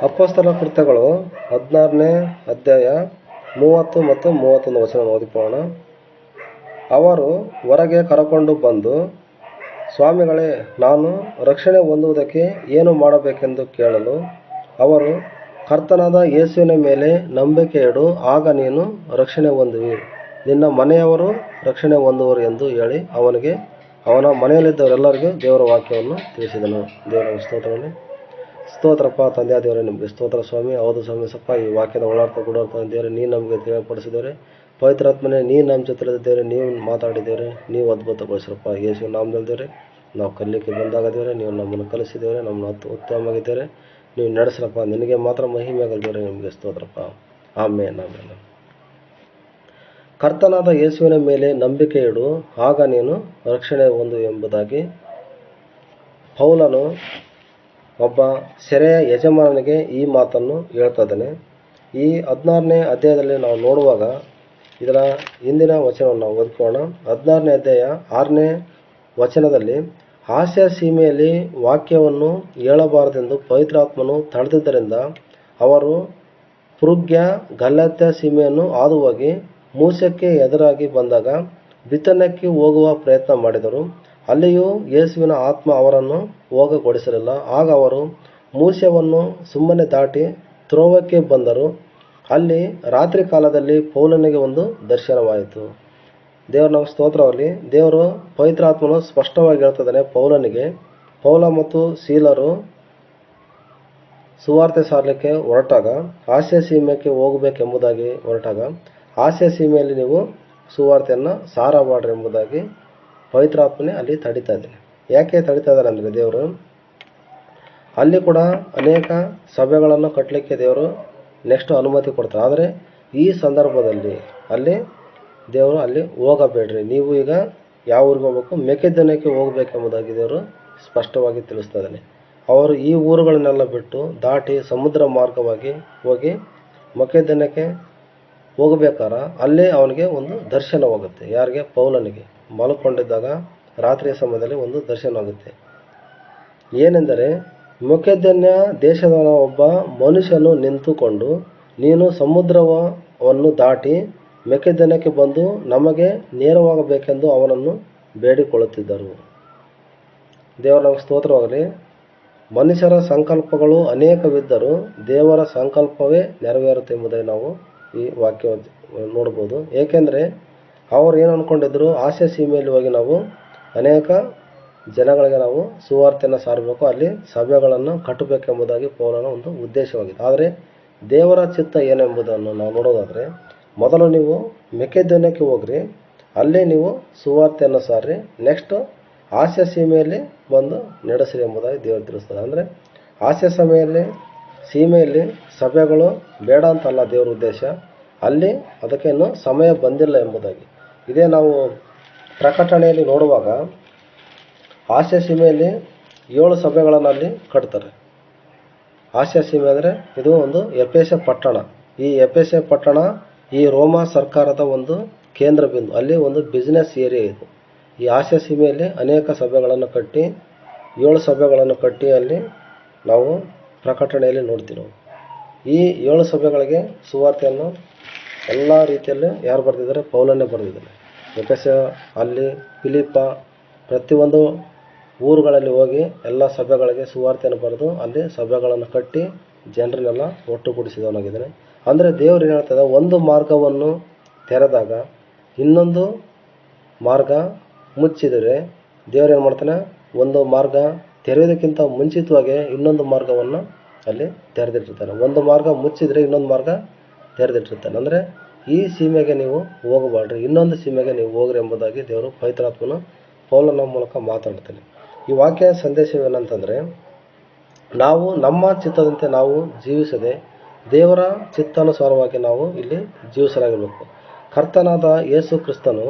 ಅಪೊಸ್ತಲ ಕೃತ್ಯಗಳು 16ನೇ ಅಧ್ಯಾಯ 30 ಮತ್ತು 31 ವಚನ ಓದಿಕೊಳ್ಳೋಣ. ಅವರು ಹೊರಗೆ ಕರಕೊಂಡು ಬಂದು, ಸ್ವಾಮಿಗಳೇ, ನಾನು ರಕ್ಷಣೆ ಹೊಂದುವುದಕ್ಕೆ ಏನು ಮಾಡಬೇಕೆಂದು ಕೇಳಲು, ಅವರು, ಕರ್ತನಾದ ಯೇಸುವಿನ ಮೇಲೆ ನಂಬಿಕೆ ಇಡು, ಆಗ ನೀನು ರಕ್ಷಣೆ ಹೊಂದುವಿ, ನಿನ್ನ ಮನೆಯವರು ರಕ್ಷಣೆ ಹೊಂದುವರು ಎಂದು ಹೇಳಿ ಅವನಿಗೆ ಅವನ ಮನೆಯಲ್ಲಿದ್ದವರೆಲ್ಲರಿಗೂ ದೇವರ ವಾಕ್ಯವನ್ನು ತಿಳಿಸಿದನು. ದೇವರ ಸ್ತೋತ್ರದಲ್ಲಿ ಸ್ತೋತ್ರಪ್ಪ ತಂದೆಯ ದೇವರೇ, ನಿಮಗೆ ಸ್ತೋತ್ರ ಸ್ವಾಮಿ. ಹೌದು ಸ್ವಾಮಿ ಸಪ್ಪ, ಈ ವಾಕ್ಯದ ಒಳಾರ್ಥ ಗೂಢಾರ್ಥ ದೇವರೇ ನೀನು ನಮಗೆ ತಿಳಿಯಪಡಿಸಿದ್ದೇವೆ. ಪವಿತ್ರಾತ್ಮನೇ, ನೀನು ನಮ್ಮ ಜೊತೆಲಿದ್ದೇವೆ, ನೀವು ಮಾತಾಡಿದ್ದೇವೆ, ನೀವು ಅದ್ಭುತಗೊಳಿಸ್ರಪ್ಪ. ಯೇಸು ನಾಮದಲ್ಲಿದ್ದೇವೆ, ನಾವು ಕಲಿಲಿಕ್ಕೆ ಬಂದಾಗದೇವ್ರೆ, ನೀವು ನಮ್ಮನ್ನು ಕಲಿಸಿದ್ದೇವೆ, ನಮ್ಮನ್ನು ಉತ್ತಮವಾಗಿದ್ದೇವೆ, ನೀವು ನಡೆಸ್ರಪ್ಪ. ನಿನಗೆ ಮಾತ್ರ ಮಹಿಮೆ ಆಗಲ್ದೇವ್ರೆ, ನಿಮಗೆ ಸ್ತೋತ್ರಪ್ಪ. ಆಮೇನ್ ಆಮೇಲೆ. ಕರ್ತನಾದ ಯೇಸುವಿನ ಮೇಲೆ ನಂಬಿಕೆ ಇಡು, ಆಗ ನೀನು ರಕ್ಷಣೆ ಹೊಂದು ಎಂಬುದಾಗಿ ಪೌಲನು ಒಬ್ಬ ಸೆರೆಯ ಯಜಮಾನನಿಗೆ ಈ ಮಾತನ್ನು ಹೇಳ್ತಾ ಇದ್ದಾನೆ. ಈ 16ನೇ ಅಧ್ಯಾಯದಲ್ಲಿ ನಾವು ನೋಡುವಾಗ ಇದರ ಹಿಂದಿನ ವಚನವನ್ನು ನಾವು ಓದ್ಕೊಳ್ಳೋಣ. 16ನೇ ಅಧ್ಯಾಯ 6ನೇ ವಚನದಲ್ಲಿ, ಆಸ್ಯ ಸೀಮೆಯಲ್ಲಿ ವಾಕ್ಯವನ್ನು ಹೇಳಬಾರದೆಂದು ಪವಿತ್ರಾತ್ಮನು ತಡೆದಿದ್ದರಿಂದ ಅವರು ಪೃಗ್ಯ ಗಲಾತ್ಯ ಸೀಮೆಯನ್ನು ಹಾದು ಹೋಗಿ ಮೂಸಕ್ಕೆ ಎದುರಾಗಿ ಬಂದಾಗ ಬಿಥನ್ಯಕ್ಕೆ ಹೋಗುವ ಪ್ರಯತ್ನ ಮಾಡಿದರು. ಅಲ್ಲಿಯೂ ಯೇಸುವಿನ ಆತ್ಮ ಅವರನ್ನು ಹೋಗಗೊಡಿಸಲಿಲ್ಲ. ಆಗ ಅವರು ಮೂಸ್ಯವನ್ನು ಸುಮ್ಮನೆ ದಾಟಿ ತ್ರೋವಕ್ಕೆ ಬಂದರು. ಅಲ್ಲಿ ರಾತ್ರಿ ಕಾಲದಲ್ಲಿ ಪೌಲನಿಗೆ ಒಂದು ದರ್ಶನವಾಯಿತು. ದೇವರ ನಾವು ಸ್ತೋತ್ರವಾಗಿ. ದೇವರು ಪವಿತ್ರಾತ್ಮನು ಸ್ಪಷ್ಟವಾಗಿ ಹೇಳ್ತಿದ್ದಾನೆ ಪೌಲನಿಗೆ. ಪೌಲ ಮತ್ತು ಸೀಲರು ಸುವಾರ್ತೆ ಸಾರಲಿಕ್ಕೆ ಹೊರಟಾಗ, ಆಸ್ಯ ಸೀಮೆಗೆ ಹೋಗಬೇಕೆಂಬುದಾಗಿ ಹೊರಟಾಗ, ಆಸ್ಯ ಸೀಮೆಯಲ್ಲಿ ನೀವು ಸುವಾರ್ತೆಯನ್ನು ಸಾರಬಾರ್ದು ಎಂಬುದಾಗಿ ಪವಿತ್ರಾತ್ಮನೇ ಅಲ್ಲಿ ತಡಿತಾ ಇದ್ದಾನೆ. ಯಾಕೆ ತಡಿತಾ ಇದ್ದಾರೆ ಅಂದರೆ, ದೇವರು ಅಲ್ಲಿ ಕೂಡ ಅನೇಕ ಸಭೆಗಳನ್ನು ಕಟ್ಟಲಿಕ್ಕೆ ದೇವರು ನೆಕ್ಸ್ಟ್ ಅನುಮತಿ ಕೊಡ್ತಾರೆ. ಆದರೆ ಈ ಸಂದರ್ಭದಲ್ಲಿ ಅಲ್ಲಿ ದೇವರು ಅಲ್ಲಿ ಹೋಗಬೇಡ್ರಿ, ನೀವು ಈಗ ಯಾವ ಊರಿಗೆ ಹೋಗ್ಬೇಕು, ಮೆಕೆದೋನ್ಯಕ್ಕೆ ಹೋಗಬೇಕೆಂಬುದಾಗಿ ದೇವರು ಸ್ಪಷ್ಟವಾಗಿ ತಿಳಿಸ್ತಾ ಇದ್ದಾನೆ. ಅವರು ಈ ಊರುಗಳನ್ನೆಲ್ಲ ಬಿಟ್ಟು ದಾಟಿ ಸಮುದ್ರ ಮಾರ್ಗವಾಗಿ ಹೋಗಿ ಮೆಕೆದೋನ್ಯಕ್ಕೆ ಹೋಗಬೇಕಾರ ಅಲ್ಲೇ ಅವನಿಗೆ ಒಂದು ದರ್ಶನವಾಗುತ್ತೆ. ಯಾರಿಗೆ? ಪೌಲನಿಗೆ. ಮಲ್ಕೊಂಡಿದ್ದಾಗ ರಾತ್ರಿಯ ಸಮಯದಲ್ಲಿ ಒಂದು ದರ್ಶನವಾಗುತ್ತೆ. ಏನೆಂದರೆ, ಮೆಕೆದೋನ್ಯ ದೇಶದ ಒಬ್ಬ ಮನುಷ್ಯನು ನಿಂತುಕೊಂಡು, ನೀನು ಸಮುದ್ರವನ್ನು ದಾಟಿ ಮೆಕೆದೋನ್ಯಕ್ಕೆ ಬಂದು ನಮಗೆ ನೇರವಾಗಬೇಕೆಂದು ಅವನನ್ನು ಬೇಡಿಕೊಳ್ಳುತ್ತಿದ್ದರು. ದೇವರ ಸ್ತೋತ್ರವಾಗಲಿ. ಮನುಷ್ಯರ ಸಂಕಲ್ಪಗಳು ಅನೇಕವಿದ್ದರೂ ದೇವರ ಸಂಕಲ್ಪವೇ ನೆರವೇರುತ್ತೆ ಎಂಬುದಾಗಿ ನಾವು ಈ ವಾಕ್ಯ ನೋಡ್ಬೋದು. ಏಕೆಂದರೆ ಅವರು ಏನು ಅಂದ್ಕೊಂಡಿದ್ರು, ಆಸ್ಯ ಸೀಮೆಯಲ್ಲಿ ಹೋಗಿ ನಾವು ಅನೇಕ ಜನಗಳಿಗೆ ನಾವು ಸುವಾರ್ತೆಯನ್ನು ಸಾರಬೇಕು, ಅಲ್ಲಿ ಸಭೆಗಳನ್ನು ಕಟ್ಟಬೇಕೆಂಬುದಾಗಿ ಪೌಲನ ಒಂದು ಉದ್ದೇಶವಾಗಿದೆ. ಆದರೆ ದೇವರ ಚಿತ್ತ ಏನೆಂಬುದನ್ನು ನಾವು ನೋಡೋದಾದರೆ, ಮೊದಲು ನೀವು ಮೆಕೆದೋನ್ಯಕ್ಕೆ ಹೋಗ್ರಿ, ಅಲ್ಲೇ ನೀವು ಸುವಾರ್ತೆಯನ್ನು ಸಾರ್ರಿ, ನೆಕ್ಸ್ಟ್ ಆಸ್ಯ ಸೀಮೆಯಲ್ಲಿ ಬಂದು ನಡೆಸ್ರಿ ಎಂಬುದಾಗಿ ದೇವರು ತಿಳಿಸ್ತಾರೆ. ಅಂದರೆ ಆಸ್ಯ ಸೀಮೆಯಲ್ಲಿ ಸಭೆಗಳು ಬೇಡ ಅಂತಲ್ಲ ದೇವರ ಉದ್ದೇಶ, ಅಲ್ಲಿ ಅದಕ್ಕೆ ಇನ್ನೂ ಸಮಯ ಬಂದಿಲ್ಲ ಎಂಬುದಾಗಿ. ಇದೇ ನಾವು ಪ್ರಕಟಣೆಯಲ್ಲಿ ನೋಡುವಾಗ ಆಸ್ಯ ಸೀಮೆಯಲ್ಲಿ 7 ಸಭೆಗಳನ್ನು ಅಲ್ಲಿ ಕಟ್ತಾರೆ. ಆಸ್ಯ ಸೀಮೆ ಅಂದರೆ ಇದು ಒಂದು ಎಫೆಸ ಪಟ್ಟಣ. ಈ ಎಫೆಸ ಪಟ್ಟಣ ಈ ರೋಮಾ ಸರ್ಕಾರದ ಒಂದು ಕೇಂದ್ರ ಬಿಂದು, ಅಲ್ಲಿ ಒಂದು ಬಿಸ್ನೆಸ್ ಏರಿಯಾ ಇದು. ಈ ಆಸ್ಯ ಸೀಮೆಯಲ್ಲಿ ಅನೇಕ ಸಭೆಗಳನ್ನು ಕಟ್ಟಿ 7 ಸಭೆಗಳನ್ನು ಕಟ್ಟಿ ಅಲ್ಲಿ ನಾವು ಪ್ರಕಟಣೆಯಲ್ಲಿ ನೋಡ್ತೀವಿ. ನಾವು ಈ 7 ಸಭೆಗಳಿಗೆ ಸುವಾರ್ತೆಯನ್ನು ಎಲ್ಲ ರೀತಿಯಲ್ಲೂ ಯಾರು ಬರೆದಿದ್ದಾರೆ? ಪೌಲನೇ ಬರೆದಿದ್ದಾರೆ. ಎಫೆಸ, ಅಲ್ಲಿ ಫಿಲಿಪ್ಪ, ಪ್ರತಿಯೊಂದು ಊರುಗಳಲ್ಲಿ ಹೋಗಿ ಎಲ್ಲ ಸಭೆಗಳಿಗೆ ಸುವಾರ್ತೆಯನ್ನು ಬರೆದು ಅಲ್ಲಿ ಸಭೆಗಳನ್ನು ಕಟ್ಟಿ ಜನರನ್ನೆಲ್ಲ ಒಟ್ಟುಗೂಡಿಸಿದವನಾಗಿದ್ದಾನೆ. ಅಂದರೆ ದೇವರು ಏನು ಹೇಳ್ತದೆ, ಒಂದು ಮಾರ್ಗವನ್ನು ತೆರೆದಾಗ ಇನ್ನೊಂದು ಮಾರ್ಗ ಮುಚ್ಚಿದರೆ ದೇವರು ಏನು ಮಾಡ್ತಾನೆ, ಒಂದು ಮಾರ್ಗ ತೆರೆಯೋದಕ್ಕಿಂತ ಮುಂಚಿತವಾಗಿ ಇನ್ನೊಂದು ಮಾರ್ಗವನ್ನು ಅಲ್ಲಿ ತೆರೆದಿಟ್ಟಿರ್ತಾನೆ. ಒಂದು ಮಾರ್ಗ ಮುಚ್ಚಿದರೆ ಇನ್ನೊಂದು ಮಾರ್ಗ ತೆರೆದಿಟ್ಟಿರ್ತಾನೆ. ಅಂದರೆ ಈ ಸೀಮೆಗೆ ನೀವು ಹೋಗಬಾರ್ರಿ, ಇನ್ನೊಂದು ಸೀಮೆಗೆ ನೀವು ಹೋಗ್ರಿ ಎಂಬುದಾಗಿ ದೇವರು ಪವಿತ್ರಾತ್ಮನು ಪೌಲನ ಮೂಲಕ ಮಾತಾಡ್ತಾನೆ. ಈ ವಾಕ್ಯ ಸಂದೇಶವೇನಂತಂದರೆ, ನಾವು ನಮ್ಮ ಚಿತ್ತದಂತೆ ನಾವು ಜೀವಿಸದೆ ದೇವರ ಚಿತ್ತಾನುಸಾರವಾಗಿ ನಾವು ಇಲ್ಲಿ ಜೀವಿಸಲಾಗಿರಬೇಕು. ಕರ್ತನಾದ ಯೇಸು ಕ್ರಿಸ್ತನು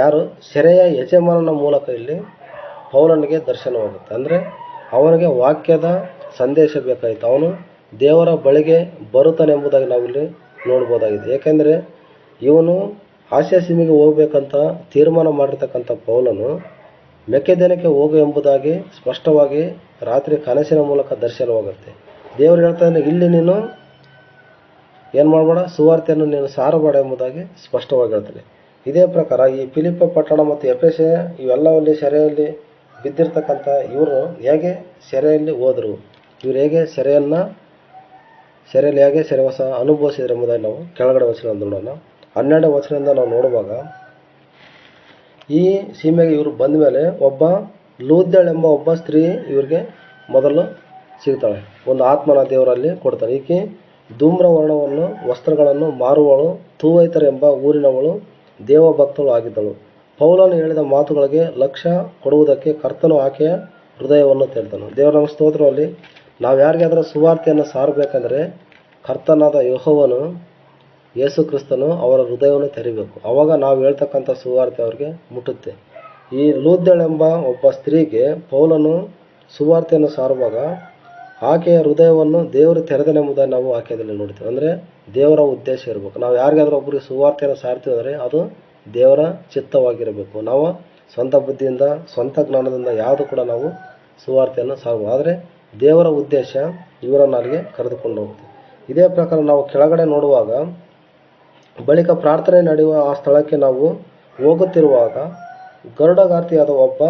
ಯಾರು? ಸೆರೆಯ ಯಜಮಾನನ ಮೂಲಕ ಇಲ್ಲಿ ಪೌಲನಿಗೆ ದರ್ಶನವಾಗುತ್ತೆ. ಅಂದರೆ ಅವನಿಗೆ ವಾಕ್ಯದ ಸಂದೇಶ ಬೇಕಾಯಿತು, ಅವನು ದೇವರ ಬಳಿಗೆ ಬರುತ್ತಾನೆ ಎಂಬುದಾಗಿ ನಾವಿಲ್ಲಿ ನೋಡ್ಬೋದಾಗಿದೆ. ಏಕೆಂದರೆ ಇವನು ಆಸ್ಯ ಸೀಮೆಗೆ ಹೋಗಬೇಕಂತ ತೀರ್ಮಾನ ಮಾಡಿರ್ತಕ್ಕಂಥ ಪೌಲನು ಮೆಕೆದೋನ್ಯಕ್ಕೆ ಹೋಗು ಎಂಬುದಾಗಿ ಸ್ಪಷ್ಟವಾಗಿ ರಾತ್ರಿ ಕನಸಿನ ಮೂಲಕ ದರ್ಶನವಾಗುತ್ತೆ. ದೇವರು ಹೇಳ್ತಾನೆ, ಇಲ್ಲಿ ನೀನು ಏನು ಮಾಡಬೇಡ, ಸುವಾರ್ತೆಯನ್ನು ನೀನು ಸಾರಬೇಡ ಎಂಬುದಾಗಿ ಸ್ಪಷ್ಟವಾಗಿ ಹೇಳ್ತಾನೆ. ಇದೇ ಪ್ರಕಾರ ಈ ಫಿಲಿಪ್ಪ ಪಟ್ಟಣ ಮತ್ತು ಎಫೆಸ ಇವೆಲ್ಲವಲ್ಲಿ ಸೆರೆಯಲ್ಲಿ ಬಿದ್ದಿರ್ತಕ್ಕಂಥ ಇವರು ಹೇಗೆ ಸೆರೆಯಲ್ಲಿ ಹೋದರು, ಇವರು ಹೇಗೆ ಸೆರೆಯಲ್ಲಿ ಹೇಗೆ ಸೆರೆವಾಸ ಅನುಭವಿಸಿದ್ರು ಎಂಬುದಾಗಿ ನಾವು ಕೆಳಗಡೆ ವಚನ ನೋಡೋಣ. 12ನೇ ವಚನದಿಂದ ನಾವು ನೋಡುವಾಗ, ಈ ಸೀಮೆಗೆ ಇವರು ಬಂದ ಮೇಲೆ ಒಬ್ಬ ಲೂದ್ಯಳ್ ಎಂಬ ಒಬ್ಬ ಸ್ತ್ರೀ ಇವ್ರಿಗೆ ಮೊದಲು ಸಿಗ್ತಾಳೆ. ಒಂದು ಆತ್ಮನ ದೇವರಲ್ಲಿ ಕೊಡ್ತಾನೆ. ಈಕೆ ಧೂಮ್ರವರ್ಣವನ್ನು ವಸ್ತ್ರಗಳನ್ನು ಮಾರುವಳು, ತೂವೈತರ್ ಎಂಬ ಊರಿನವಳು, ದೇವಭಕ್ತಳು ಆಗಿದ್ದಳು. ಪೌಲನು ಹೇಳಿದ ಮಾತುಗಳಿಗೆ ಲಕ್ಷ್ಯ ಕೊಡುವುದಕ್ಕೆ ಕರ್ತನು ಆಕೆಯ ಹೃದಯವನ್ನು ತೆರೆದನು. ದೇವರ ನಮ್ಮ ಸ್ತೋತ್ರದಲ್ಲಿ ನಾವು ಯಾರಿಗಾದರೂ ಸುವಾರ್ತೆಯನ್ನು ಸಾರಬೇಕಂದ್ರೆ ಕರ್ತನಾದ ಯೆಹೋವನು ಯೇಸು ಕ್ರಿಸ್ತನು ಅವರ ಹೃದಯವನ್ನು ತೆರಿಬೇಕು. ಆವಾಗ ನಾವು ಹೇಳ್ತಕ್ಕಂಥ ಸುವಾರ್ತೆ ಅವ್ರಿಗೆ ಮುಟ್ಟುತ್ತೆ. ಈ ಲೂದ್ಯಳೆಂಬ ಒಬ್ಬ ಸ್ತ್ರೀಗೆ ಪೌಲನು ಸುವಾರ್ತೆಯನ್ನು ಸಾರುವಾಗ ಆಕೆಯ ಹೃದಯವನ್ನು ದೇವರು ತೆರೆದನೆಂಬುದನ್ನು ನಾವು ವಾಕ್ಯದಲ್ಲಿ ನೋಡ್ತೀವಿ. ಅಂದರೆ ದೇವರ ಉದ್ದೇಶ ಇರಬೇಕು. ನಾವು ಯಾರಿಗಾದ್ರೂ ಒಬ್ಬರಿಗೆ ಸುವಾರ್ತೆಯನ್ನು ಸಾರ್ತೀವಿ ಅಂದರೆ ಅದು ದೇವರ ಚಿತ್ತವಾಗಿರಬೇಕು. ನಾವು ಸ್ವಂತ ಬುದ್ಧಿಯಿಂದ ಸ್ವಂತ ಜ್ಞಾನದಿಂದ ಯಾವುದು ಕೂಡ ನಾವು ಸುವಾರ್ತೆಯನ್ನು ಸಾರಬಹುದು. ಆದರೆ ದೇವರ ಉದ್ದೇಶ ಇವರನ್ನು ಅಲ್ಲಿಗೆ ಕರೆದುಕೊಂಡು ಹೋಗುತ್ತೆ. ಇದೇ ಪ್ರಕಾರ ನಾವು ಕೆಳಗಡೆ ನೋಡುವಾಗ, ಬಳಿಕ ಪ್ರಾರ್ಥನೆ ನಡೆಯುವ ಆ ಸ್ಥಳಕ್ಕೆ ನಾವು ಹೋಗುತ್ತಿರುವಾಗ ಗರುಡಗಾರ್ತಿಯಾದ ಒಬ್ಬ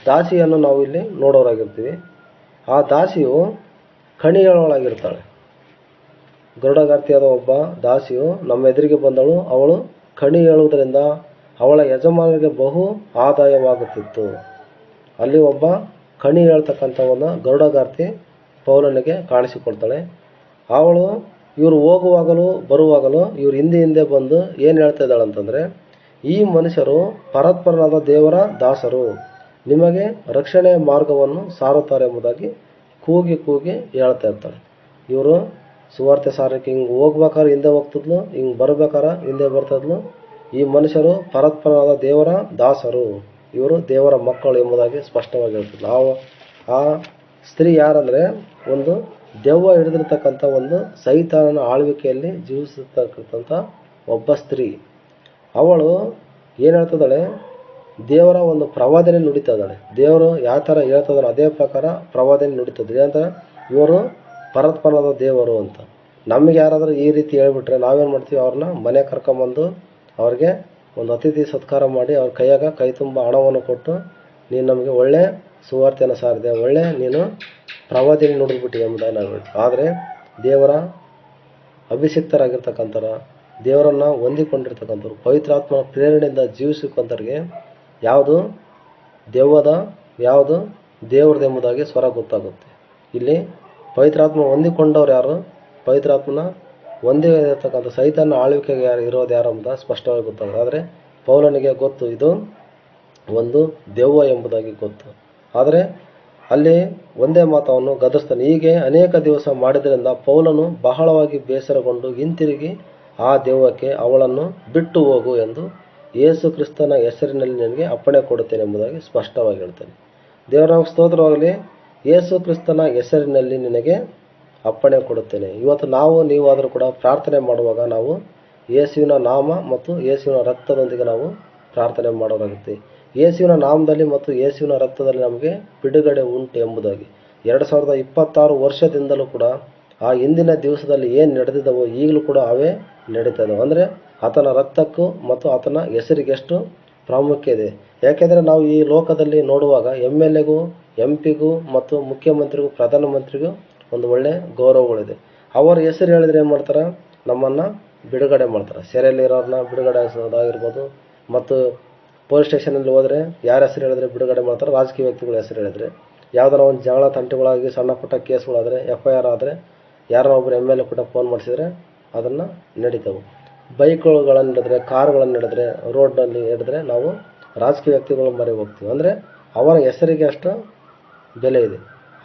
ದಾಸಿಯನ್ನು ನಾವು ಇಲ್ಲಿ ನೋಡೋರಾಗಿರ್ತೀವಿ. ಆ ದಾಸಿಯು ಕಣಿಗಳೊಳಗಿರ್ತಾಳೆ. ಗರುಡಗಾರ್ತಿಯಾದ ಒಬ್ಬ ದಾಸಿಯು ನಮ್ಮ ಎದುರಿಗೆ ಬಂದಳು. ಅವಳು ಕಣಿ ಹೇಳುವುದರಿಂದ ಅವಳ ಯಜಮಾನರಿಗೆ ಬಹು ಆದಾಯವಾಗುತ್ತಿತ್ತು. ಅಲ್ಲಿ ಒಬ್ಬ ಕಣಿ ಹೇಳ್ತಕ್ಕಂಥ ಒಂದು ಗರುಡಗಾರ್ತಿ ಪೌಲನಿಗೆ ಕಾಣಿಸಿಕೊಳ್ತಾಳೆ. ಅವಳು ಇವರು ಹೋಗುವಾಗಲೂ ಬರುವಾಗಲೂ ಇವ್ರು ಹಿಂದೆ ಬಂದು ಏನು ಹೇಳ್ತಾ ಇದ್ದಾಳೆ ಅಂತಂದರೆ, ಈ ಮನುಷ್ಯರು ಪರಾತ್ಪರನಾದ ದೇವರ ದಾಸರು, ನಿಮಗೆ ರಕ್ಷಣೆಯ ಮಾರ್ಗವನ್ನು ಸಾರುತ್ತಾರೆ ಎಂಬುದಾಗಿ ಕೂಗಿ ಹೇಳ್ತಾ ಇರ್ತಾಳೆ. ಇವರು ಸುವಾರ್ತೆ ಸಾರಕ್ಕೆ ಹಿಂಗೆ ಹೋಗ್ಬೇಕಾದ್ರೆ ಹಿಂದೆ ಹೋಗ್ತಿದ್ಲು, ಹಿಂಗೆ ಬರ್ಬೇಕಾದ್ರೆ ಹಿಂದೆ ಬರ್ತಿದ್ಲು. ಈ ಮನುಷ್ಯರು ಪರಾತ್ಪರನಾದ ದೇವರ ದಾಸರು, ಇವರು ದೇವರ ಮಕ್ಕಳು ಎಂಬುದಾಗಿ ಸ್ಪಷ್ಟವಾಗಿ ಹೇಳ್ತಿದ್ಲು. ಆ ಸ್ತ್ರೀ ಯಾರಂದರೆ ಒಂದು ದೆವ್ವ ಹಿಡಿದಿರ್ತಕ್ಕಂಥ ಒಂದು ಸೈತಾನನ ಆಳ್ವಿಕೆಯಲ್ಲಿ ಜೀವಿಸತಕ್ಕಂಥ ಒಬ್ಬ ಸ್ತ್ರೀ. ಅವಳು ಏನು ಹೇಳ್ತಿದ್ದಾಳೆ, ದೇವರ ಒಂದು ಪ್ರವಾದನೆ ನುಡಿತಾ ಇದ್ದಾಳೆ. ದೇವರು ಯಾವ ಥರ ಹೇಳ್ತಿದ್ದಾನೆ ಅದೇ ಪ್ರಕಾರ ಪ್ರವಾದನೆ ನುಡಿತಿದ್ರು. ಏನಂತ, ಇವರು ಪರಾತ್ಪರನಾದ ದೇವರು ಅಂತ. ನಮಗೆ ಯಾರಾದರೂ ಈ ರೀತಿ ಹೇಳ್ಬಿಟ್ರೆ ನಾವೇನು ಮಾಡ್ತೀವಿ, ಅವ್ರನ್ನ ಮನೆ ಕರ್ಕೊಂಬಂದು ಅವ್ರಿಗೆ ಒಂದು ಅತಿಥಿ ಸತ್ಕಾರ ಮಾಡಿ ಅವ್ರ ಕೈಯಾಗ ಕೈ ತುಂಬ ಹಣವನ್ನು ಕೊಟ್ಟು, ನೀನು ನಮಗೆ ಒಳ್ಳೆ ಸುವಾರ್ತೆಯನ್ನು ಸಾರಿದೆ, ಒಳ್ಳೆ ನೀನು ಪ್ರವಾದನೆ ನುಡಿದ್ಬಿಟ್ಟು ಎಂಬುದಾಗಿ ನಾವು ಹೇಳ್ತೀವಿ. ಆದರೆ ದೇವರ ಅಭಿಷಿಕ್ತರಾಗಿರ್ತಕ್ಕಂಥರ, ದೇವರನ್ನು ಹೊಂದಿಕೊಂಡಿರ್ತಕ್ಕಂಥವ್ರು, ಪವಿತ್ರಾತ್ಮನ ಪ್ರೇರಣೆಯಿಂದ ಜೀವಿಸಿಕೊಂಥವ್ರಿಗೆ ಯಾವುದು ದೆವ್ವದ ಯಾವುದು ದೇವ್ರದೆಂಬುದಾಗಿ ಸ್ವರ ಗೊತ್ತಾಗುತ್ತೆ. ಇಲ್ಲಿ ಪವಿತ್ರಾತ್ಮ ಹೊಂದಿಕೊಂಡವ್ರು ಯಾರು, ಪವಿತ್ರಾತ್ಮನ ಒಂದೇ ಇರತಕ್ಕಂಥ ಸೈತಾನ ಆಳ್ವಿಕೆಗೆ ಇರೋದು ಯಾರು ಎಂಬುದಾಗಿ ಸ್ಪಷ್ಟವಾಗಿ ಗೊತ್ತಾಗುತ್ತೆ. ಆದರೆ ಪೌಲನಿಗೆ ಗೊತ್ತು ಇದು ಒಂದು ದೆವ್ವ ಎಂಬುದಾಗಿ ಗೊತ್ತು. ಆದರೆ ಅಲ್ಲಿ ಒಂದೇ ಮಾತವನ್ನು ಗದರಿಸ್ತಾನೆ. ಹೀಗೆ ಅನೇಕ ದಿವಸ ಮಾಡಿದ್ರಿಂದ ಪೌಲನು ಬಹಳವಾಗಿ ಬೇಸರಗೊಂಡು ಹಿಂತಿರುಗಿ ಆ ದೆವ್ವಕ್ಕೆ, ಅವಳನ್ನು ಬಿಟ್ಟು ಹೋಗು ಎಂದು ಯೇಸು ಕ್ರಿಸ್ತನ ಹೆಸರಿನಲ್ಲಿ ನಿನಗೆ ಅಪ್ಪಣೆ ಕೊಡುತ್ತೇನೆ ಎಂಬುದಾಗಿ ಸ್ಪಷ್ಟವಾಗಿ ಹೇಳ್ತಾನೆ. ದೇವರ ಸ್ತೋತ್ರವಾಗಲಿ. ಯೇಸು ಕ್ರಿಸ್ತನ ಹೆಸರಿನಲ್ಲಿ ನಿನಗೆ ಅಪ್ಪಣೆ ಕೊಡುತ್ತೇನೆ. ಇವತ್ತು ನೀವಾದರೂ ಕೂಡ ಪ್ರಾರ್ಥನೆ ಮಾಡುವಾಗ ನಾವು ಯೇಸುವಿನ ನಾಮ ಮತ್ತು ಯೇಸುವಿನ ರಕ್ತದೊಂದಿಗೆ ನಾವು ಪ್ರಾರ್ಥನೆ ಮಾಡೋರಾಗುತ್ತೆ. ಯೇಸುವಿನ ನಾಮದಲ್ಲಿ ಮತ್ತು ಯೇಸುವಿನ ರಕ್ತದಲ್ಲಿ ನಮಗೆ ಬಿಡುಗಡೆ ಉಂಟು ಎಂಬುದಾಗಿ 2026 ವರ್ಷದಿಂದಲೂ ಕೂಡ ಆ ಹಿಂದಿನ ದಿವಸದಲ್ಲಿ ಏನು ನಡೆದಿದ್ದವೋ ಈಗಲೂ ಕೂಡ ಅವೇ ನಡೀತಾ ಇದ್ದಾವೆ. ಅಂದರೆ ಆತನ ರಕ್ತಕ್ಕೂ ಮತ್ತು ಆತನ ಹೆಸರಿಗೆ ಎಷ್ಟು ಪ್ರಾಮುಖ್ಯ ಇದೆ. ಯಾಕೆಂದರೆ ನಾವು ಈ ಲೋಕದಲ್ಲಿ ನೋಡುವಾಗ MLAಗೂ MP ಗೂ ಮತ್ತು ಮುಖ್ಯಮಂತ್ರಿಗೂ ಪ್ರಧಾನಮಂತ್ರಿಗೂ ಒಂದು ಒಳ್ಳೆ ಗೌರವಗಳಿದೆ. ಅವರ ಹೆಸರು ಹೇಳಿದ್ರೆ ಏನು ಮಾಡ್ತಾರೆ, ನಮ್ಮನ್ನು ಬಿಡುಗಡೆ ಮಾಡ್ತಾರೆ. ಸೆರೆಯಲ್ಲಿರೋರನ್ನ ಬಿಡುಗಡೆ ಆಗಿರ್ಬೋದು, ಮತ್ತು ಪೊಲೀಸ್ ಸ್ಟೇಷನಲ್ಲಿ ಹೋದರೆ ಯಾರ ಹೆಸರು ಹೇಳಿದ್ರೆ ಬಿಡುಗಡೆ ಮಾಡ್ತಾರೆ, ರಾಜಕೀಯ ವ್ಯಕ್ತಿಗಳ ಹೆಸರು ಹೇಳಿದ್ರೆ. ಯಾವ್ದಾರ ಒಂದು ಜಗಳ ತಂಟೆಗಳಾಗಿ ಸಣ್ಣ ಪುಟ್ಟ ಕೇಸ್ಗಳಾದರೆ, FIR ಆದರೆ, ಯಾರೋ ಒಬ್ಬರು MLA ಕೂಡ ಫೋನ್ ಮಾಡಿಸಿದ್ರೆ ಅದನ್ನು ನಡೀತವೆ. ಬೈಕ್ಗಳನ್ನು ಹಿಡಿದ್ರೆ, ಕಾರುಗಳನ್ನು ಹಿಡಿದ್ರೆ, ರೋಡ್ನಲ್ಲಿ ಹಿಡಿದ್ರೆ ನಾವು ರಾಜಕೀಯ ವ್ಯಕ್ತಿಗಳು ಮರೆ ಹೋಗ್ತೀವಿ. ಅಂದರೆ ಅವರ ಹೆಸರಿಗೆ ಅಷ್ಟು ಬೆಲೆ ಇದೆ.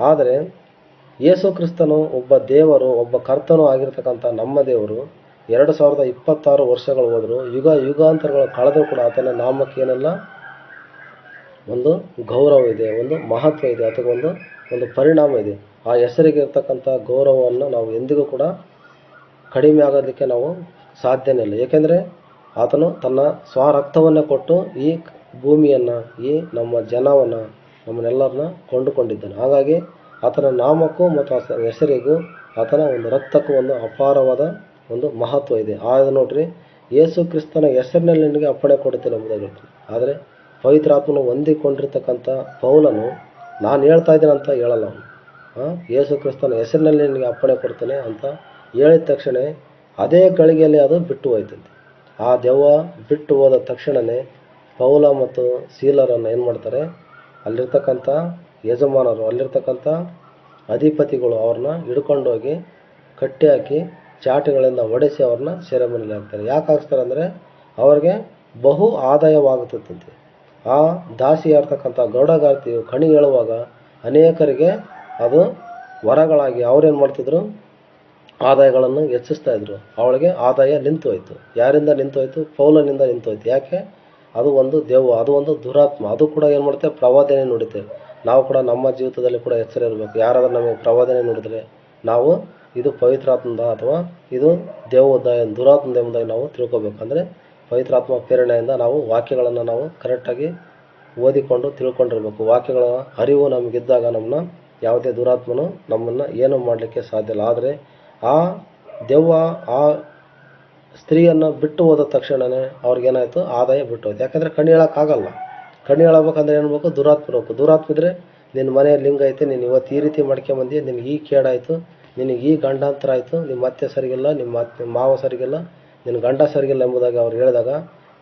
ಆದರೆ ಯೇಸು ಕ್ರಿಸ್ತನು ಒಬ್ಬ ದೇವರು, ಒಬ್ಬ ಕರ್ತನು ಆಗಿರ್ತಕ್ಕಂಥ ನಮ್ಮ ದೇವರು 2026 ವರ್ಷಗಳು ಹೋದರೂ, ಯುಗಾಂತರಗಳು ಕಳೆದರೂ ಕೂಡ ಆತನ ನಾಮಕ್ಕೆ ಏನೆಲ್ಲ ಒಂದು ಗೌರವ ಇದೆ, ಒಂದು ಮಹತ್ವ ಇದೆ, ಅಥವಾ ಒಂದು ಪರಿಣಾಮ ಇದೆ. ಆ ಹೆಸರಿಗೆ ಇರ್ತಕ್ಕಂಥ ಗೌರವವನ್ನು ನಾವು ಎಂದಿಗೂ ಕೂಡ ಕಡಿಮೆ ಆಗೋದಕ್ಕೆ ನಾವು ಸಾಧ್ಯನೇ ಇಲ್ಲ. ಏಕೆಂದರೆ ಆತನು ತನ್ನ ಸ್ವರಕ್ತವನ್ನೇ ಕೊಟ್ಟು ಈ ಭೂಮಿಯನ್ನು, ಈ ನಮ್ಮ ಜನವನ್ನು, ನಮ್ಮನ್ನೆಲ್ಲರನ್ನ ಕೊಂಡುಕೊಂಡಿದ್ದಾನೆ. ಹಾಗಾಗಿ ಆತನ ನಾಮಕ್ಕೂ ಮತ್ತು ಆತನ ಹೆಸರಿಗೂ ಆತನ ಒಂದು ರಕ್ತಕ್ಕೂ ಒಂದು ಅಪಾರವಾದ ಒಂದು ಮಹತ್ವ ಇದೆ. ಆಗ ನೋಡ್ರಿ, ಯೇಸು ಕ್ರಿಸ್ತನ ಹೆಸರಿನಲ್ಲಿ ನಿನಗೆ ಅಪ್ಪಣೆ ಕೊಡುತ್ತೇನೆ ಎಂಬುದಾಗಿ ಹೇಳ್ತೀನಿ. ಆದರೆ ಪವಿತ್ರಾತ್ಮನು ಹೊಂದಿಕೊಂಡಿರ್ತಕ್ಕಂಥ ಪೌಲನು ನಾನು ಹೇಳ್ತಾ ಇದ್ದೇನೆ ಅಂತ ಹೇಳಲ್ಲ. ಅವನು ಯೇಸು ಕ್ರಿಸ್ತನ ಹೆಸರಿನಲ್ಲಿ ನಿನಗೆ ಅಪ್ಪಣೆ ಕೊಡ್ತೇನೆ ಅಂತ ಹೇಳಿದ ತಕ್ಷಣ ಅದೇ ಗಳಿಗೆಯಲ್ಲಿ ಅದು ಬಿಟ್ಟು ಹೋಯ್ತಂತೆ. ಆ ದೆವ್ವ ಬಿಟ್ಟು ಹೋದ ತಕ್ಷಣವೇ ಪೌಲ ಮತ್ತು ಸೀಲರನ್ನು ಏನು ಮಾಡ್ತಾರೆ, ಅಲ್ಲಿರ್ತಕ್ಕಂಥ ಯಜಮಾನರು, ಅಲ್ಲಿರ್ತಕ್ಕಂಥ ಅಧಿಪತಿಗಳು ಅವ್ರನ್ನ ಹಿಡ್ಕೊಂಡೋಗಿ ಕಟ್ಟಿ ಹಾಕಿ ಚಾಟಿಗಳಿಂದ ಹೊಡೆಸಿ ಅವ್ರನ್ನ ಸೆರೆಮನೆಯಲ್ಲಿ ಹಾಕ್ತಾರೆ. ಯಾಕೆ ಹಾಕ್ತಾರೆ ಅಂದರೆ ಅವ್ರಿಗೆ ಬಹು ಆದಾಯವಾಗುತ್ತಂತೆ. ಆ ದಾಸಿ ಇರ್ತಕ್ಕಂಥ ಗೌಡಗಾರ್ತಿಯು ಕಣಿ ಹೇಳುವಾಗ ಅನೇಕರಿಗೆ ಅದು ವರಗಳಾಗಿ ಅವ್ರೇನು ಮಾಡ್ತಿದ್ರು, ಆದಾಯಗಳನ್ನು ಹೆಚ್ಚಿಸ್ತಾ ಇದ್ರು. ಅವಳಿಗೆ ಆದಾಯ ನಿಂತು ಹೋಯ್ತು. ಯಾರಿಂದ ನಿಂತು ಹೋಯ್ತು? ಪೌಲನಿಂದ ನಿಂತು ಹೋಯ್ತು. ಯಾಕೆ? ಅದು ಒಂದು ದೆವ್ವ, ಅದು ಒಂದು ದುರಾತ್ಮ. ಅದು ಕೂಡ ಏನು ಮಾಡುತ್ತೆ, ಪ್ರವಾದನೆ ನುಡಿತೆ. ನಾವು ಕೂಡ ನಮ್ಮ ಜೀವಿತದಲ್ಲಿ ಕೂಡ ಎಚ್ಚರ ಇರಬೇಕು. ಯಾರಾದರೂ ನಮಗೆ ಪ್ರವಾದನೆ ನುಡಿದ್ರೆ ನಾವು ಇದು ಪವಿತ್ರಾತ್ಮದ ಅಥವಾ ಇದು ದೆವ್ವದ ದುರಾತ್ಮದ ಎಂಬುದಾಗಿ ನಾವು ತಿಳ್ಕೊಬೇಕು. ಅಂದರೆ ಪವಿತ್ರಾತ್ಮ ಪ್ರೇರಣೆಯಿಂದ ನಾವು ವಾಕ್ಯಗಳನ್ನು ನಾವು ಕರೆಕ್ಟಾಗಿ ಓದಿಕೊಂಡು ತಿಳ್ಕೊಂಡಿರ್ಬೇಕು. ವಾಕ್ಯಗಳ ಅರಿವು ನಮಗಿದ್ದಾಗ ನಮ್ಮನ್ನ ಯಾವುದೇ ದುರಾತ್ಮನು ನಮ್ಮನ್ನು ಏನೂ ಮಾಡಲಿಕ್ಕೆ ಸಾಧ್ಯ ಇಲ್ಲ. ಆದರೆ ಆ ದೆವ್ವ ಆ ಸ್ತ್ರೀಯನ್ನು ಬಿಟ್ಟು ಹೋದ ತಕ್ಷಣವೇ ಅವ್ರಿಗೇನಾಯಿತು, ಆದಾಯ ಬಿಟ್ಟು ಹೋಯ್ತು. ಯಾಕಂದರೆ ಕಣ್ಣು ಹೇಳೋಕ್ಕಾಗಲ್ಲ. ಕಣ್ಣು ಹೇಳಬೇಕಂದ್ರೆ ಏನು ಬೇಕು? ದುರಾತ್ಮ ಇರಬೇಕು. ದುರಾತ್ಮ ಇದ್ದರೆ ನಿನ್ನ ಮನೆಯಲ್ಲಿ ಲಿಂಗ ಐತೆ, ನೀನು ಇವತ್ತು ಈ ರೀತಿ ಮಾಡ್ಕೊಂಬಂದು ನಿನಗೆ ಈ ಕೇಡಾಯಿತು, ನಿನಗೆ ಈ ಗಂಡಾಂತರ ಆಯಿತು, ನಿಮ್ಮ ಅತ್ತೆ ಸರಿಗಿಲ್ಲ, ನಿಮ್ಮ ಮಾವ ಸರಿಗಿಲ್ಲ, ನಿನ್ನ ಗಂಡ ಸರಿಗಿಲ್ಲ ಎಂಬುದಾಗಿ ಅವ್ರು ಹೇಳಿದಾಗ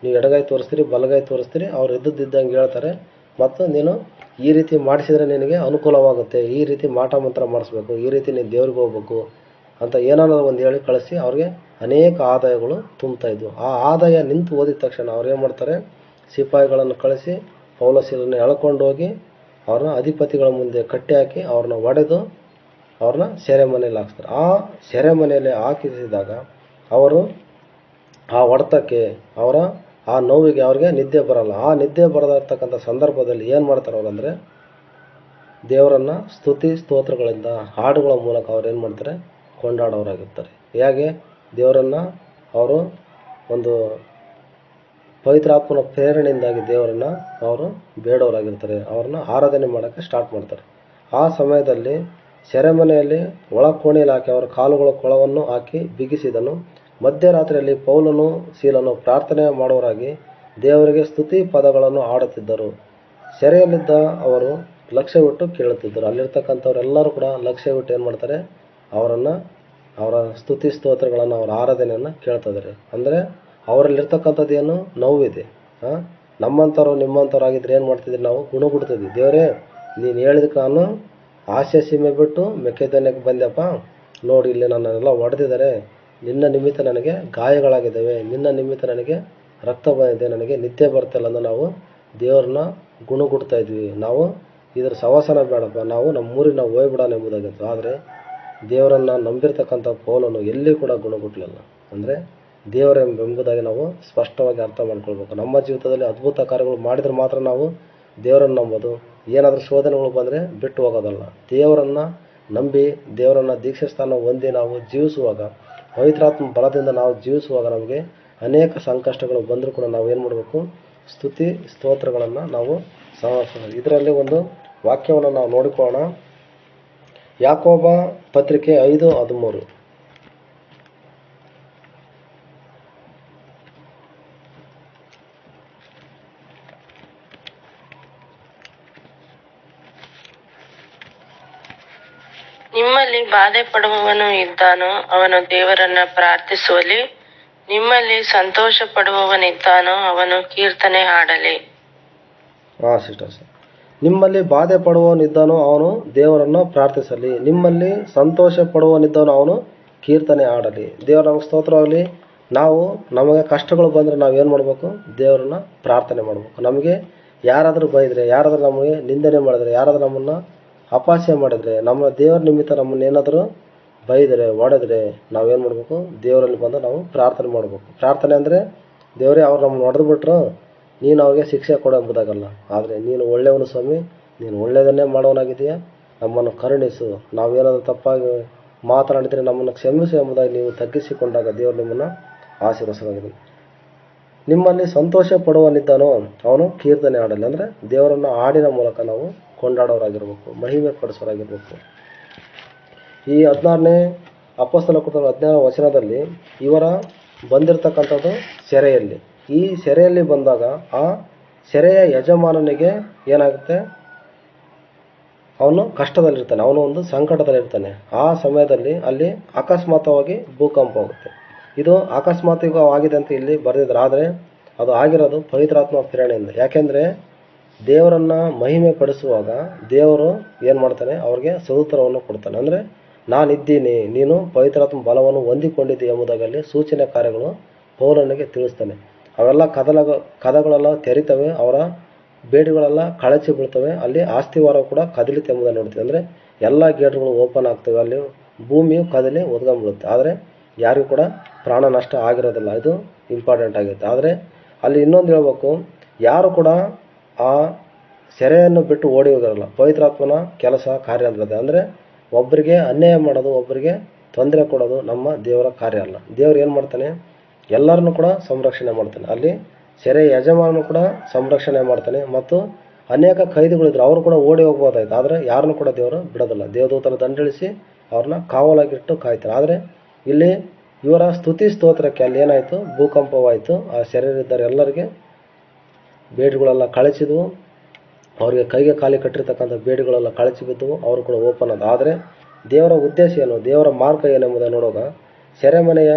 ನೀವು ಎಡಗೈ ತೋರಿಸ್ತೀರಿ, ಬಲಗೈ ತೋರಿಸ್ತೀರಿ, ಅವ್ರು ಇದ್ದಂಗೆ ಹೇಳ್ತಾರೆ. ಮತ್ತು ನೀನು ಈ ರೀತಿ ಮಾಡಿಸಿದರೆ ನಿನಗೆ ಅನುಕೂಲವಾಗುತ್ತೆ, ಈ ರೀತಿ ಮಾಟ ಮಂತ್ರ ಮಾಡಿಸ್ಬೇಕು, ಈ ರೀತಿ ನೀನು ದೇವ್ರಿಗೆ ಹೋಗ್ಬೇಕು ಅಂತ ಏನಾದ್ರು ಒಂದು ಹೇಳಿ ಕಳಿಸಿ ಅವ್ರಿಗೆ ಅನೇಕ ಆದಾಯಗಳು ತುಂಬ್ತಾಯಿದ್ವು. ಆ ಆದಾಯ ನಿಂತು ಓದಿದ ತಕ್ಷಣ ಅವ್ರು ಏನು ಮಾಡ್ತಾರೆ, ಸಿಪಾಯಿಗಳನ್ನು ಕಳಿಸಿ ಪೌಲ ಸೀಲರನ್ನು ಎಳ್ಕೊಂಡು ಹೋಗಿ ಅವ್ರನ್ನ ಅಧಿಪತಿಗಳ ಮುಂದೆ ಕಟ್ಟಿ ಹಾಕಿ ಅವ್ರನ್ನ ಹೊಡೆದು ಅವ್ರನ್ನ ಸೆರೆಮನೆಯಲ್ಲಿ ಹಾಕ್ತಾರೆ. ಆ ಸೆರೆಮನೆಯಲ್ಲಿ ಹಾಕಿಸಿದಾಗ ಅವರು ಆ ಹೊಡೆತಕ್ಕೆ, ಅವರ ಆ ನೋವಿಗೆ ಅವ್ರಿಗೆ ನಿದ್ದೆ ಬರಲ್ಲ. ಆ ನಿದ್ದೆ ಬರದಿರ್ತಕ್ಕಂಥ ಸಂದರ್ಭದಲ್ಲಿ ಏನು ಮಾಡ್ತಾರೆ ಅವರಂದರೆ, ದೇವರನ್ನು ಸ್ತುತಿ ಸ್ತೋತ್ರಗಳಿಂದ ಹಾಡುಗಳ ಮೂಲಕ ಅವ್ರು ಏನು ಮಾಡ್ತಾರೆ, ಕೊಂಡಾಡೋರಾಗಿರ್ತಾರೆ. ಹೇಗೆ ದೇವರನ್ನು ಅವರು ಒಂದು ಪವಿತ್ರಾತ್ಮನ ಪ್ರೇರಣೆಯಿಂದಾಗಿ ದೇವರನ್ನು ಅವರು ಬೇಡೋರಾಗಿರ್ತಾರೆ. ಅವ್ರನ್ನ ಆರಾಧನೆ ಮಾಡೋಕ್ಕೆ ಸ್ಟಾರ್ಟ್ ಮಾಡ್ತಾರೆ. ಆ ಸಮಯದಲ್ಲಿ ಸೆರೆಮನೆಯಲ್ಲಿ ಒಳ ಕೋಣೆಯಲ್ಲಿ ಹಾಕಿ ಅವರ ಕಾಲುಗಳ ಕೊಳವನ್ನು ಹಾಕಿ ಬಿಗಿಸಿದನು. ಮಧ್ಯರಾತ್ರಿಯಲ್ಲಿ ಪೌಲನು ಸೀಲನು ಪ್ರಾರ್ಥನೆ ಮಾಡೋರಾಗಿ ದೇವರಿಗೆ ಸ್ತುತಿ ಪದಗಳನ್ನು ಹಾಡುತ್ತಿದ್ದರು. ಸೆರೆಯಲ್ಲಿದ್ದ ಅವರು ಲಕ್ಷ್ಯವಿಟ್ಟು ಕೇಳುತ್ತಿದ್ದರು. ಅಲ್ಲಿರ್ತಕ್ಕಂಥವರೆಲ್ಲರೂ ಕೂಡ ಲಕ್ಷ್ಯವಿಟ್ಟು ಏನು ಮಾಡ್ತಾರೆ, ಅವರ ಸ್ತುತಿ ಸ್ತೋತ್ರಗಳನ್ನು, ಅವರ ಆರಾಧನೆಯನ್ನು ಕೇಳ್ತಿದ್ದಾರೆ. ಅಂದರೆ ಅವರಲ್ಲಿರ್ತಕ್ಕಂಥದ್ದು ಏನು, ನೋವಿದೆ. ನಮ್ಮಂಥವ್ರು ನಿಮ್ಮಂಥವ್ರಾಗಿದ್ದರೆ ಏನು ಮಾಡ್ತಿದ್ವಿ, ನಾವು ಗುಣಗುಡ್ತಿದ್ವಿ. ದೇವರೇ, ನೀನು ಹೇಳಿದಕ್ಕೆ ನಾನು ಆಸೆ ಸೀಮೆ ಬಿಟ್ಟು ಮೆಕ್ಕೆದನ್ಯಕ್ಕೆ ಬಂದೆಪ್ಪ, ನೋಡಿ ಇಲ್ಲಿ ನನ್ನೆಲ್ಲ ಹೊಡೆದಿದ್ದಾರೆ, ನಿನ್ನ ನಿಮಿತ್ತ ನನಗೆ ಗಾಯಗಳಾಗಿದ್ದಾವೆ, ನಿನ್ನ ನಿಮಿತ್ತ ನನಗೆ ರಕ್ತ ಬಂದಿದೆ, ನನಗೆ ನಿದ್ದೆ ಬರ್ತಿಲ್ಲ ಅಂತ ನಾವು ದೇವ್ರನ್ನ ಗುಣಗುಡ್ತಾ ಇದ್ವಿ. ನಾವು ಇದ್ರ ಸವಾಸನ ಬೇಡಪ್ಪ, ನಾವು ನಮ್ಮೂರಿಗೆ ನಾವು ಹೋಗ್ಬಿಡೋಣ ಎಂಬುದಾಗಿತ್ತು. ಆದರೆ ದೇವರನ್ನು ನಂಬಿರ್ತಕ್ಕಂಥ ಪೌಲನು ಎಲ್ಲಿ ಕೂಡ ಗುಣಗುಟ್ಟಲಿಲ್ಲ. ಅಂದರೆ ದೇವರೆಂಬುದಾಗಿ ನಾವು ಸ್ಪಷ್ಟವಾಗಿ ಅರ್ಥ ಮಾಡ್ಕೊಳ್ಬೇಕು. ನಮ್ಮ ಜೀವಿತದಲ್ಲಿ ಅದ್ಭುತ ಕಾರ್ಯಗಳು ಮಾಡಿದ್ರೆ ಮಾತ್ರ ನಾವು ದೇವರನ್ನು ನಂಬೋದು. ಏನಾದರೂ ಶೋಧನೆಗಳು ಬಂದರೆ ಬಿಟ್ಟು ಹೋಗೋದಲ್ಲ. ದೇವರನ್ನು ನಂಬಿ ದೇವರನ್ನು ದೀಕ್ಷೆ ಸ್ಥಾನ ಹೊಂದಿ ನಾವು ಜೀವಿಸುವಾಗ, ಪವಿತ್ರಾತ್ಮ ಬಲದಿಂದ ನಾವು ಜೀವಿಸುವಾಗ ನಮಗೆ ಅನೇಕ ಸಂಕಷ್ಟಗಳು ಬಂದರೂ ಕೂಡ ನಾವು ಏನು ಮಾಡಬೇಕು, ಸ್ತುತಿ ಸ್ತೋತ್ರಗಳನ್ನು ನಾವು ಇದರಲ್ಲಿ ಒಂದು ವಾಕ್ಯವನ್ನು ನಾವು ನೋಡಿಕೊಳ್ಳೋಣ. ಯಾಕೋಬ ಪತ್ರಿಕೆ 5:13. ನಿಮ್ಮಲ್ಲಿ ಬಾಧೆ ಪಡುವವನು ಇದ್ದಾನೋ ಅವನು ದೇವರನ್ನ ಪ್ರಾರ್ಥಿಸುವಲ್ಲಿ, ನಿಮ್ಮಲ್ಲಿ ಸಂತೋಷ ಪಡುವವನಿದ್ದಾನೋ ಅವನು ಕೀರ್ತನೆ ಹಾಡಲಿ. ಸಿಸ್ಟರ್ಸ್, ನಿಮ್ಮಲ್ಲಿ ಬಾಧೆ ಪಡುವವನಿದ್ದಾನೋ ಅವನು ದೇವರನ್ನು ಪ್ರಾರ್ಥಿಸಲಿ, ನಿಮ್ಮಲ್ಲಿ ಸಂತೋಷ ಪಡುವವನಿದ್ದಾನೋ ಅವನು ಕೀರ್ತನೆ ಹಾಡಲಿ. ದೇವರ ನಮಗೆ ಸ್ತೋತ್ರವಾಗಲಿ. ನಮಗೆ ಕಷ್ಟಗಳು ಬಂದರೆ ನಾವು ಏನು ಮಾಡಬೇಕು, ದೇವರನ್ನ ಪ್ರಾರ್ಥನೆ ಮಾಡಬೇಕು. ನಮಗೆ ಯಾರಾದರೂ ಬೈದರೆ, ಯಾರಾದರೂ ನಮಗೆ ನಿಂದನೆ ಮಾಡಿದರೆ, ಯಾರಾದರೂ ನಮ್ಮನ್ನು ಅಪಹಾಸ್ಯ ಮಾಡಿದರೆ, ನಮ್ಮ ದೇವರ ನಿಮಿತ್ತ ನಮ್ಮನ್ನು ಏನಾದರೂ ಬೈದರೆ, ಹೊಡೆದ್ರೆ ನಾವೇನು ಮಾಡಬೇಕು, ದೇವರಲ್ಲಿ ಬಂದು ನಾವು ಪ್ರಾರ್ಥನೆ ಮಾಡಬೇಕು. ಪ್ರಾರ್ಥನೆ ಅಂದರೆ, ದೇವರೇ ಅವ್ರು ನಮ್ಮನ್ನು ಹೊಡೆದು ಬಿಟ್ರು, ನೀನು ಅವ್ರಿಗೆ ಶಿಕ್ಷೆ ಕೊಡು ಎಂಬುದಾಗಲ್ಲ. ಆದರೆ ನೀನು ಒಳ್ಳೆಯವನು ಸ್ವಾಮಿ, ನೀನು ಒಳ್ಳೆಯದನ್ನೇ ಮಾಡೋನಾಗಿದೆಯಾ, ನಮ್ಮನ್ನು ಕರುಣಿಸು, ನಾವೇನಾದರೂ ತಪ್ಪಾಗಿ ಮಾತನಾಡಿದರೆ ನಮ್ಮನ್ನು ಕ್ಷಮಿಸು ಎಂಬುದಾಗಿ ನೀವು ತಗ್ಗಿಸಿಕೊಂಡಾಗ ದೇವರು ನಿಮ್ಮನ್ನು ಆಶೀರ್ವದಿಸಲಾಗಿದೆ. ನಿಮ್ಮಲ್ಲಿ ಸಂತೋಷ ಪಡುವವನಿದ್ದಾನೋ ಅವನು ಕೀರ್ತನೆ ಹಾಡಲಿ. ಅಂದರೆ ದೇವರನ್ನು ಹಾಡಿನ ಮೂಲಕ ನಾವು ಕೊಂಡಾಡೋರಾಗಿರ್ಬೇಕು, ಮಹಿಮೆ ಪಡಿಸೋರಾಗಿರ್ಬೇಕು. ಈ 16ನೇ ಅಪೊಸ್ತಲ ಕೃತ್ಯಗಳ 16ನೇ ವಚನದಲ್ಲಿ ಇವರ ಬಂದಿರತಕ್ಕಂಥದ್ದು ಸೆರೆಯಲ್ಲಿ. ಈ ಸೆರೆಯಲ್ಲಿ ಬಂದಾಗ ಆ ಸೆರೆಯ ಯಜಮಾನನಿಗೆ ಏನಾಗುತ್ತೆ, ಅವನು ಕಷ್ಟದಲ್ಲಿರ್ತಾನೆ, ಅವನು ಒಂದು ಸಂಕಟದಲ್ಲಿರ್ತಾನೆ. ಆ ಸಮಯದಲ್ಲಿ ಅಲ್ಲಿ ಅಕಸ್ಮಾತ್ವಾಗಿ ಭೂಕಂಪ ಆಗುತ್ತೆ. ಇದು ಅಕಸ್ಮಾತ್ವಾಗಿದೆ ಅಂತ ಇಲ್ಲಿ ಬರೆದಿದ್ದಾರೆ, ಆದರೆ ಅದು ಆಗಿರೋದು ಪವಿತ್ರಾತ್ಮ ಪ್ರೇರಣೆಯಿಂದ. ಯಾಕೆಂದರೆ ದೇವರನ್ನು ಮಹಿಮೆ ಪಡಿಸುವಾಗ ದೇವರು ಏನು ಮಾಡ್ತಾನೆ, ಅವ್ರಿಗೆ ಸದುತ್ತರವನ್ನು ಕೊಡ್ತಾನೆ. ಅಂದರೆ ನಾನಿದ್ದೀನಿ, ನೀನು ಪವಿತ್ರಾತ್ಮ ಬಲವನ್ನು ಹೊಂದಿಕೊಂಡಿದ್ದೆ ಎಂಬುದಾಗಲ್ಲಿ ಸೂಚನೆ ಕಾರ್ಯಗಳು ಪೌಲನಿಗೆ ತಿಳಿಸ್ತಾನೆ. ಅವೆಲ್ಲ ಕದಗಳೆಲ್ಲ ತೆರಿತವೆ, ಅವರ ಬೇಡಿಗಳೆಲ್ಲ ಕಳಚಿ ಬೀಳ್ತವೆ, ಅಲ್ಲಿ ಆಸ್ತಿವಾರ ಕೂಡ ಕದಲಿತೆ ಎಂಬುದನ್ನು ನೋಡ್ತೀವಿ. ಅಂದರೆ ಎಲ್ಲ ಗೇಟ್ಗಳು ಓಪನ್ ಆಗ್ತವೆ, ಅಲ್ಲಿ ಭೂಮಿಯು ಕದಲಿ ಒದ್ಕೊಂಡ್ಬಿಡುತ್ತೆ. ಆದರೆ ಯಾರಿಗೂ ಕೂಡ ಪ್ರಾಣ ನಷ್ಟ ಆಗಿರೋದಿಲ್ಲ. ಇದು ಇಂಪಾರ್ಟೆಂಟ್ ಆಗಿರುತ್ತೆ. ಆದರೆ ಅಲ್ಲಿ ಇನ್ನೊಂದು ಹೇಳ್ಬೇಕು, ಯಾರು ಕೂಡ ಆ ಸೆರೆಯನ್ನು ಬಿಟ್ಟು ಓಡಿ ಹೋಗಿರಲ್ಲ. ಪವಿತ್ರಾತ್ಮನ ಕೆಲಸ ಕಾರ್ಯ ಅಂತಿರುತ್ತೆ. ಅಂದರೆ ಒಬ್ಬರಿಗೆ ಅನ್ಯಾಯ ಮಾಡೋದು, ಒಬ್ಬರಿಗೆ ತೊಂದರೆ ಕೊಡೋದು ನಮ್ಮ ದೇವರ ಕಾರ್ಯ ಅಲ್ಲ. ದೇವರು ಏನು ಮಾಡ್ತಾನೆ, ಎಲ್ಲರನ್ನೂ ಕೂಡ ಸಂರಕ್ಷಣೆ ಮಾಡ್ತಾನೆ. ಅಲ್ಲಿ ಸೆರೆ ಯಜಮಾನನು ಕೂಡ ಸಂರಕ್ಷಣೆ ಮಾಡ್ತಾನೆ. ಮತ್ತು ಅನೇಕ ಕೈದಿಗಳಿದ್ರು, ಅವರು ಕೂಡ ಓಡಿ ಹೋಗ್ಬೋದಾಯ್ತು, ಆದರೆ ಯಾರನ್ನು ಕೂಡ ದೇವರು ಬಿಡೋದಿಲ್ಲ. ದೇವದೂತರ ದಂಡಿಳಿಸಿ ಅವ್ರನ್ನ ಕಾವಲಾಗಿಟ್ಟು ಕಾಯ್ತಾರೆ. ಆದರೆ ಇಲ್ಲಿ ಇವರ ಸ್ತುತಿ ಸ್ತೋತ್ರಕ್ಕೆ ಅಲ್ಲಿ ಏನಾಯಿತು, ಭೂಕಂಪವಾಯಿತು. ಆ ಸೆರೆಯಲ್ಲಿದ್ದಾರೆ ಎಲ್ಲರಿಗೆ ಬೇಡಿಗಳೆಲ್ಲ ಕಳಚಿದ್ವು, ಅವರಿಗೆ ಕೈಗೆ ಕಾಲಿ ಕಟ್ಟಿರ್ತಕ್ಕಂಥ ಬೇಡಿಗಳೆಲ್ಲ ಕಳಚಿ ಬಿದ್ದವು, ಅವರು ಕೂಡ ಓಪನ್ ಆದ. ಆದರೆ ದೇವರ ಉದ್ದೇಶ ಏನು, ದೇವರ ಮಾರ್ಗ ಏನೆಂಬುದನ್ನು ನೋಡುವಾಗ ಸೆರೆಮನೆಯ